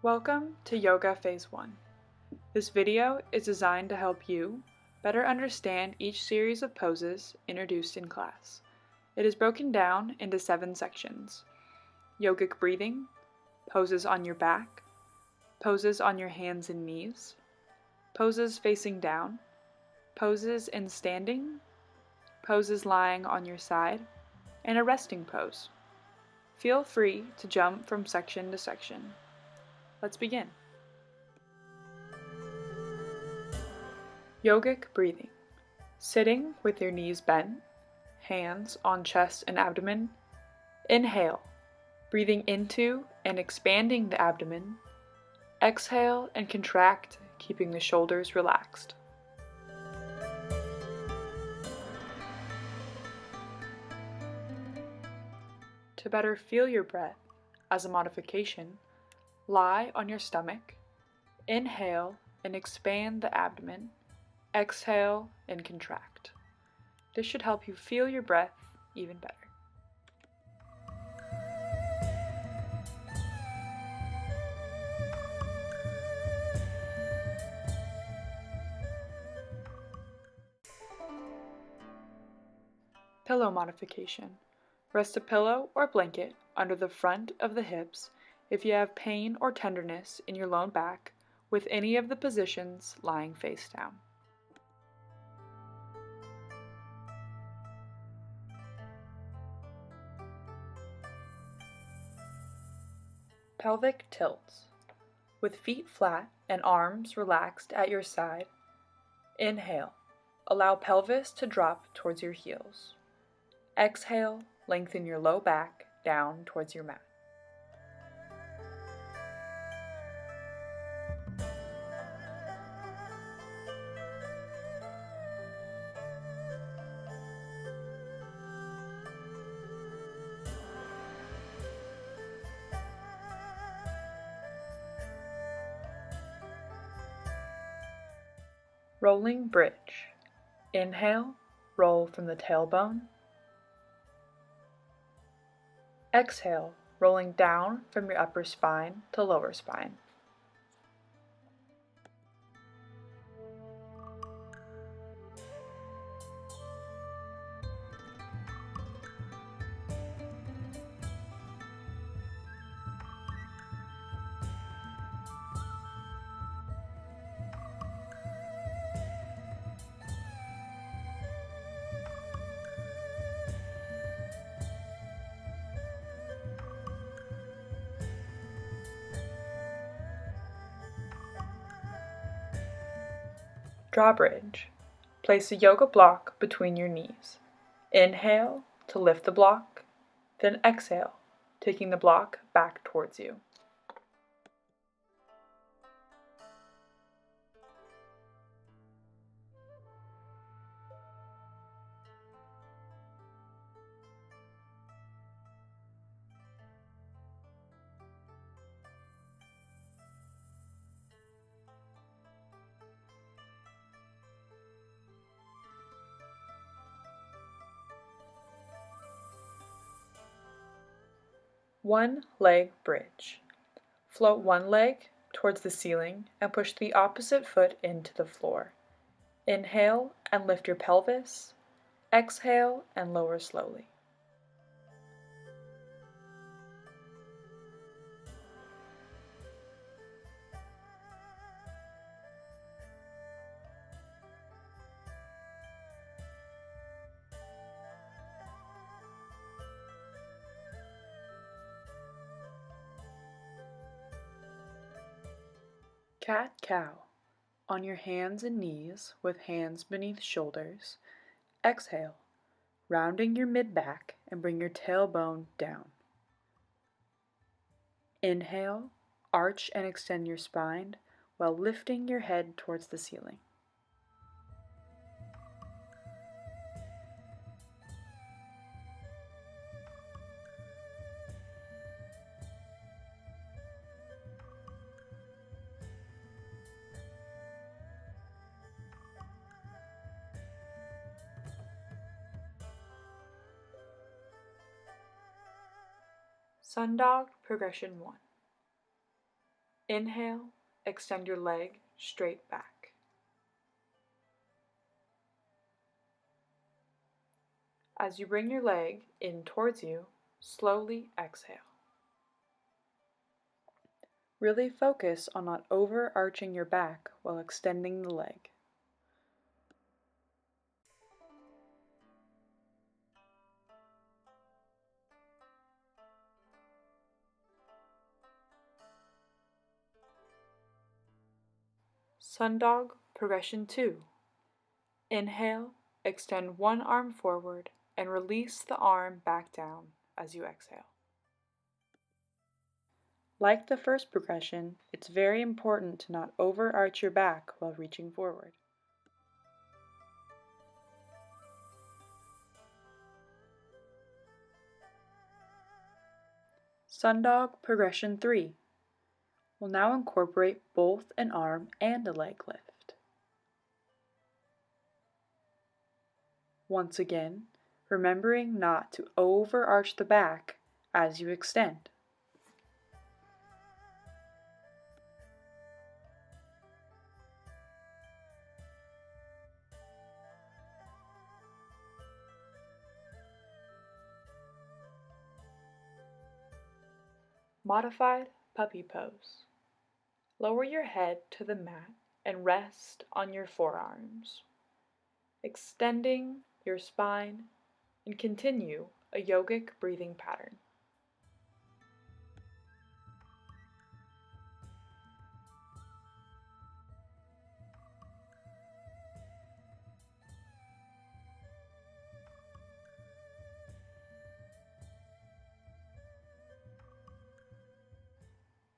Welcome to Yoga Phase 1. This video is designed to help you better understand each series of poses introduced in class. It is broken down into 7 sections: yogic breathing, poses on your back, poses on your hands and knees, poses facing down, poses in standing, poses lying on your side, and a resting pose. Feel free to jump from section to section. Let's begin. Yogic breathing. Sitting with your knees bent, hands on chest and abdomen. Inhale, breathing into and expanding the abdomen. Exhale and contract, keeping the shoulders relaxed. To better feel your breath, as a modification, lie on your stomach. Inhale and expand the abdomen. Exhale and contract. This should help you feel your breath even better. Pillow modification. Rest a pillow or blanket under the front of the hips if you have pain or tenderness in your low back, with any of the positions lying face down. Pelvic tilts. With feet flat and arms relaxed at your side, inhale. Allow pelvis to drop towards your heels. Exhale, lengthen your low back down towards your mat. Rolling bridge. Inhale, roll from the tailbone. Exhale, rolling down from your upper spine to lower spine. Drawbridge. Place a yoga block between your knees. Inhale to lift the block, then exhale, taking the block back towards you. One leg bridge. Float one leg towards the ceiling and push the opposite foot into the floor. Inhale and lift your pelvis. Exhale and lower slowly. Cat-cow. On your hands and knees with hands beneath shoulders, exhale, rounding your mid-back and bring your tailbone down. Inhale, arch and extend your spine while lifting your head towards the ceiling. Sun Dog Progression 1. Inhale, extend your leg straight back. As you bring your leg in towards you, slowly exhale. Really focus on not overarching your back while extending the leg. Sun Dog Progression 2. Inhale, extend one arm forward and release the arm back down as you exhale. Like the first progression, it's very important to not overarch your back while reaching forward. Sun Dog Progression 3. We'll now incorporate both an arm and a leg lift. Once again, remembering not to overarch the back as you extend. Modified Puppy Pose. Lower your head to the mat and rest on your forearms, extending your spine, and continue a yogic breathing pattern.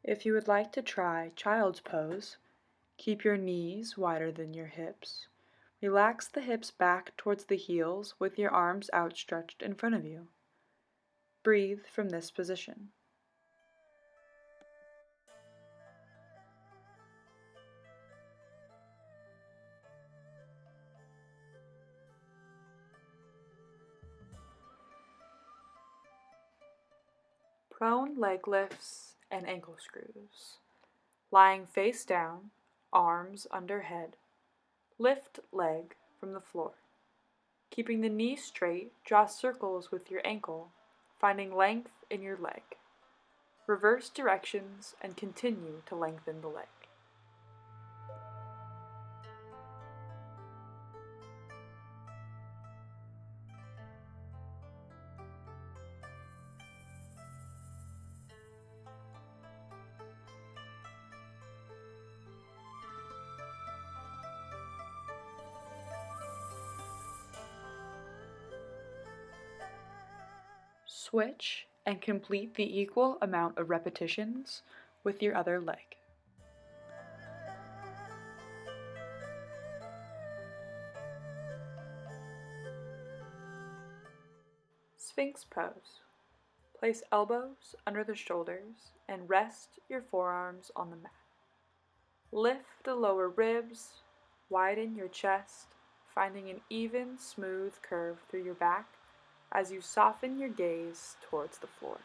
If you would like to try Child's Pose, keep your knees wider than your hips. Relax the hips back towards the heels with your arms outstretched in front of you. Breathe from this position. Prone leg lifts and ankle screws. Lying face down, arms under head. Lift leg from the floor. Keeping the knee straight, draw circles with your ankle, finding length in your leg. Reverse directions and continue to lengthen the leg. Switch and complete the equal amount of repetitions with your other leg. Sphinx pose. Place elbows under the shoulders and rest your forearms on the mat. Lift the lower ribs, widen your chest, finding an even, smooth curve through your back as you soften your gaze towards the floor.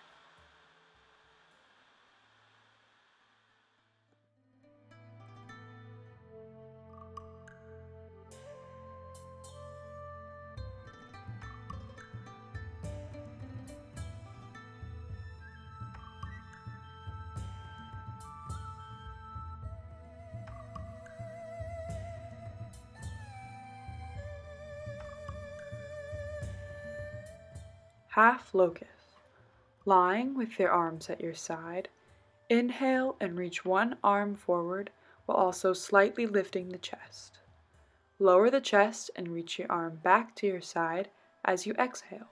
Half locust. Lying with your arms at your side, inhale and reach one arm forward while also slightly lifting the chest. Lower the chest and reach your arm back to your side as you exhale.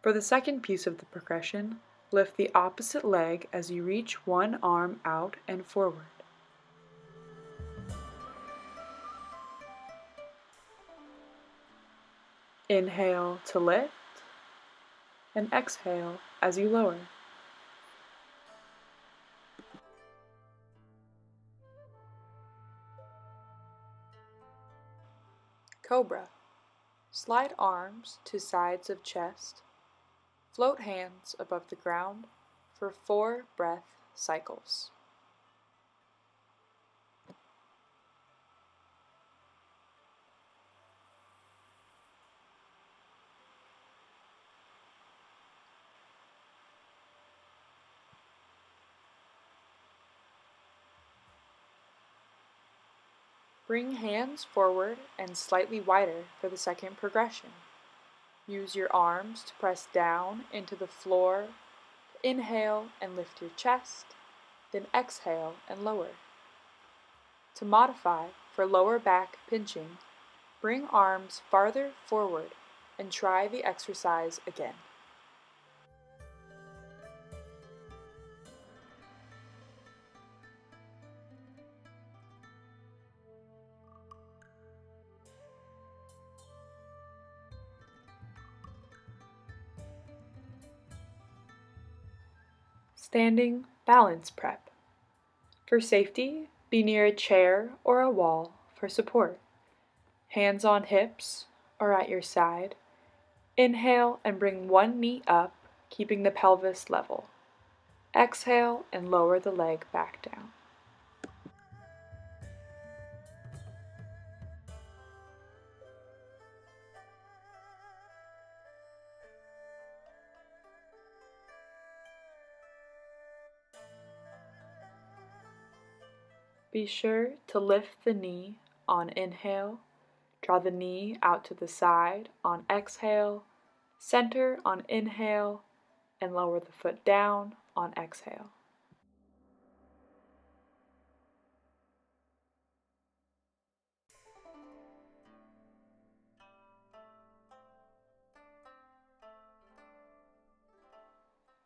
For the second piece of the progression, lift the opposite leg as you reach one arm out and forward. Inhale to lift, and exhale as you lower. Cobra. Slide arms to sides of chest. Float hands above the ground for 4 breath cycles. Bring hands forward and slightly wider for the second progression. Use your arms to press down into the floor. Inhale and lift your chest, then exhale and lower. To modify for lower back pinching, bring arms farther forward and try the exercise again. Standing balance prep. For safety, be near a chair or a wall for support. Hands on hips or at your side. Inhale and bring one knee up, keeping the pelvis level. Exhale and lower the leg back down. Be sure to lift the knee on inhale, draw the knee out to the side on exhale, center on inhale, and lower the foot down on exhale.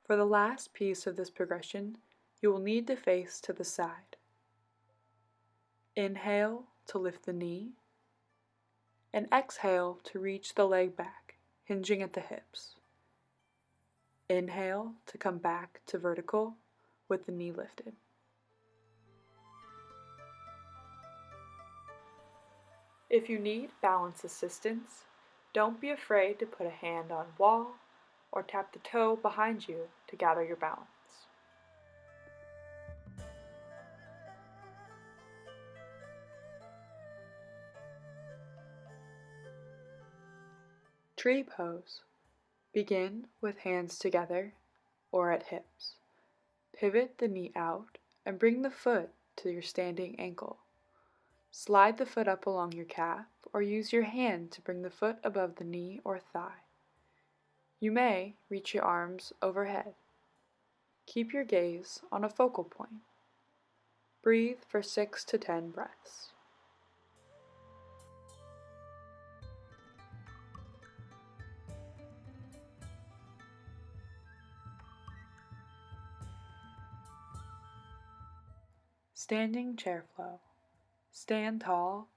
For the last piece of this progression, you will need to face to the side. Inhale to lift the knee, and exhale to reach the leg back, hinging at the hips. Inhale to come back to vertical with the knee lifted. If you need balance assistance, don't be afraid to put a hand on wall or tap the toe behind you to gather your balance. Tree pose. Begin with hands together or at hips. Pivot the knee out and bring the foot to your standing ankle. Slide the foot up along your calf or use your hand to bring the foot above the knee or thigh. You may reach your arms overhead. Keep your gaze on a focal point. Breathe for 6 to 10 breaths. Standing chair flow. Stand tall.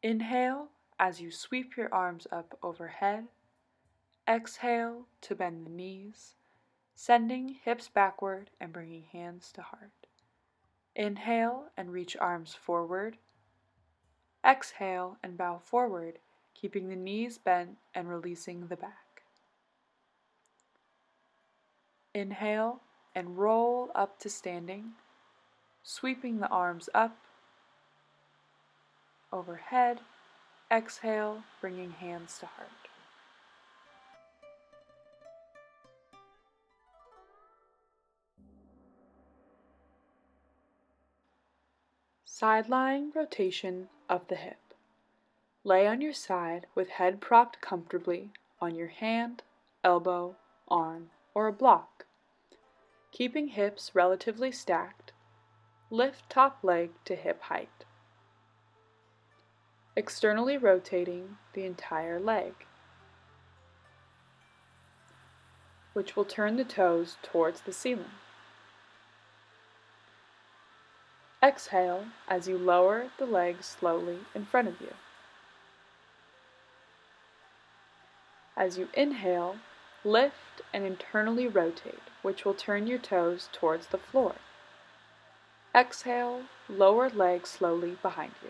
Inhale as you sweep your arms up overhead. Exhale to bend the knees, sending hips backward and bringing hands to heart. Inhale and reach arms forward. Exhale and bow forward, keeping the knees bent and releasing the back. Inhale and roll up to standing, sweeping the arms up, overhead. Exhale, bringing hands to heart. Side-lying rotation of the hip. Lay on your side with head propped comfortably on your hand, elbow, arm, or a block. Keeping hips relatively stacked, lift top leg to hip height. Externally rotating the entire leg, which will turn the toes towards the ceiling. Exhale as you lower the leg slowly in front of you. As you inhale, lift and internally rotate, which will turn your toes towards the floor. Exhale, lower leg slowly behind you.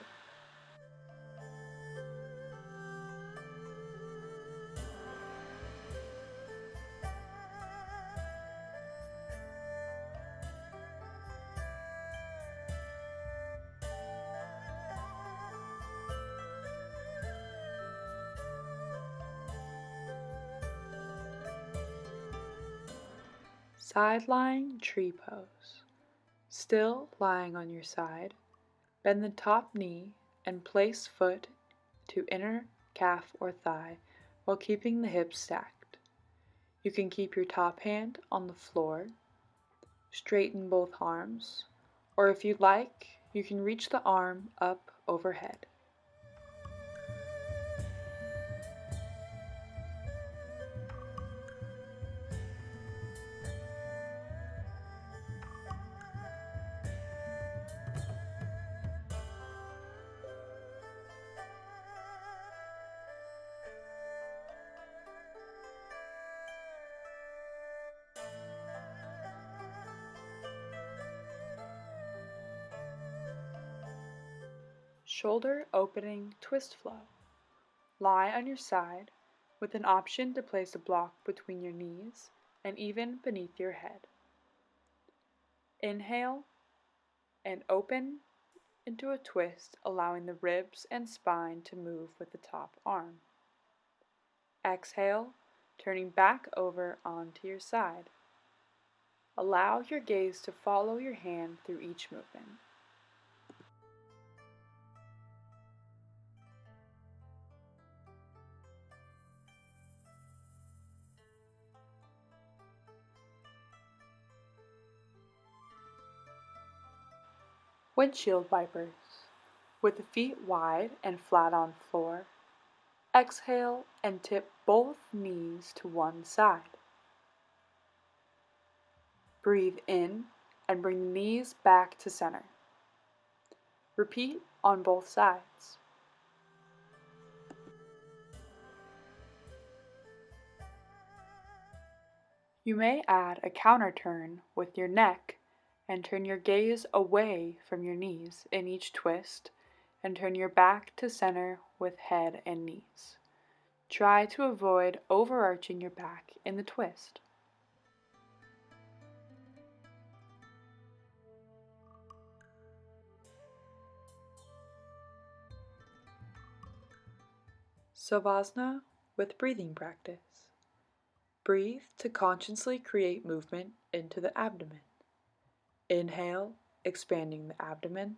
Side lying tree pose. Still lying on your side, bend the top knee and place foot to inner calf or thigh while keeping the hips stacked. You can keep your top hand on the floor, straighten both arms, or if you'd like, you can reach the arm up overhead. Shoulder opening twist flow. Lie on your side with an option to place a block between your knees and even beneath your head. Inhale and open into a twist, allowing the ribs and spine to move with the top arm. Exhale, turning back over onto your side. Allow your gaze to follow your hand through each movement. Windshield wipers. With the feet wide and flat on floor, exhale and tip both knees to one side. Breathe in and bring the knees back to center. Repeat on both sides. You may add a counter turn with your neck and turn your gaze away from your knees in each twist and turn your back to center with head and knees. Try to avoid overarching your back in the twist. Savasana with breathing practice. Breathe to consciously create movement into the abdomen. Inhale, expanding the abdomen.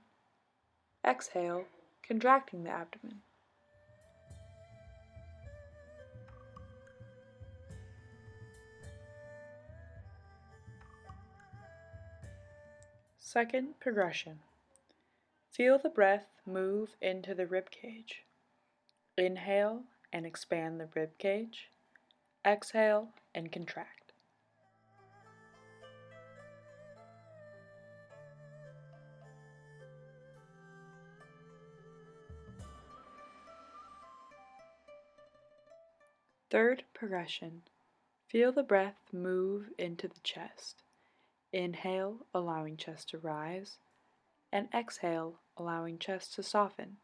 Exhale, contracting the abdomen. Second progression. Feel the breath move into the rib cage. Inhale and expand the rib cage. Exhale and contract. Third progression. Feel the breath move into the chest. Inhale, allowing chest to rise, and exhale, allowing chest to soften.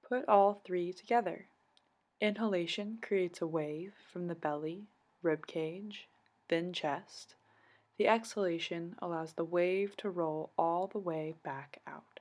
Put all three together. Inhalation creates a wave from the belly, rib cage, then chest. The exhalation allows the wave to roll all the way back out.